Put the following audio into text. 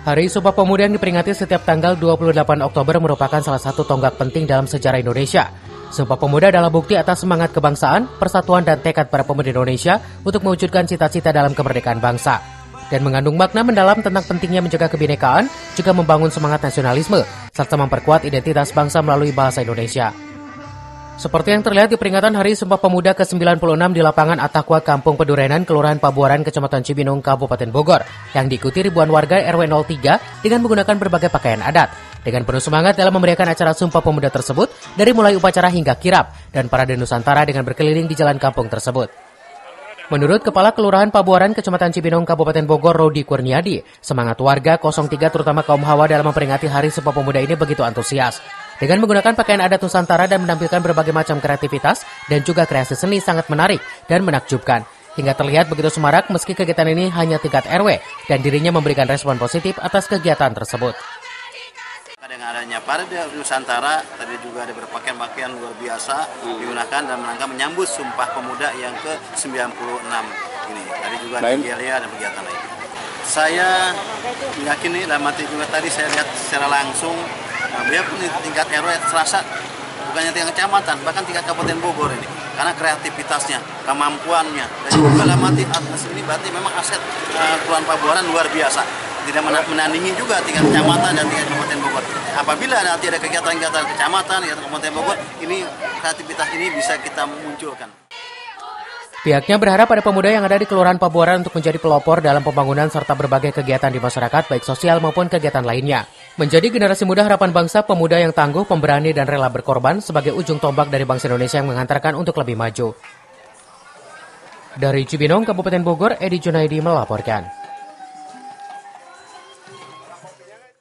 Hari Sumpah Pemuda yang diperingati setiap tanggal 28 Oktober merupakan salah satu tonggak penting dalam sejarah Indonesia. Sumpah Pemuda adalah bukti atas semangat kebangsaan, persatuan dan tekad para pemuda Indonesia untuk mewujudkan cita-cita dalam kemerdekaan bangsa. Dan mengandung makna mendalam tentang pentingnya menjaga kebinekaan, juga membangun semangat nasionalisme, serta memperkuat identitas bangsa melalui bahasa Indonesia. Seperti yang terlihat di peringatan Hari Sumpah Pemuda ke-96 di lapangan Atakwa, Kampung Pedurenan, Kelurahan Pabuaran, Kecamatan Cibinong, Kabupaten Bogor, yang diikuti ribuan warga RW 03 dengan menggunakan berbagai pakaian adat. Dengan penuh semangat dalam memberikan acara Sumpah Pemuda tersebut, dari mulai upacara hingga kirap, dan parade Nusantara dengan berkeliling di jalan kampung tersebut. Menurut Kepala Kelurahan Pabuaran, Kecamatan Cibinong, Kabupaten Bogor, Rodi Kurniadi, semangat warga 03 terutama kaum hawa dalam memperingati Hari Sumpah Pemuda ini begitu antusias. Dengan menggunakan pakaian adat Nusantara dan menampilkan berbagai macam kreativitas dan juga kreasi seni sangat menarik dan menakjubkan. Hingga terlihat begitu semarak meski kegiatan ini hanya tingkat RW dan dirinya memberikan respon positif atas kegiatan tersebut. Dengan adanya parade Nusantara, tadi juga ada berpakaian-pakaian luar biasa digunakan dalam rangka menyambut Sumpah Pemuda yang ke-96 ini. Tadi juga ada gelia dan kegiatan lain. Saya meyakini dalam hati juga tadi saya lihat secara langsung, beliau pun di tingkat RW terasa bukannya tingkat kecamatan, bahkan tingkat Kabupaten Bogor ini. Karena kreativitasnya, kemampuannya, dan juga dalam hati ini berarti memang aset Kelurahan Pabuaran luar biasa. Tidak menandingi juga tingkat kecamatan dan tingkat Kabupaten Bogor. Apabila nanti ada kegiatan-kegiatan kecamatan, kegiatan Kabupaten Bogor, ini kreativitas ini bisa kita munculkan. Pihaknya berharap pada pemuda yang ada di Kelurahan Pabuaran untuk menjadi pelopor dalam pembangunan serta berbagai kegiatan di masyarakat baik sosial maupun kegiatan lainnya. Menjadi generasi muda harapan bangsa, pemuda yang tangguh, pemberani dan rela berkorban sebagai ujung tombak dari bangsa Indonesia yang menghantarkan untuk lebih maju. Dari Cibinong, Kabupaten Bogor, Edi Junaidi melaporkan.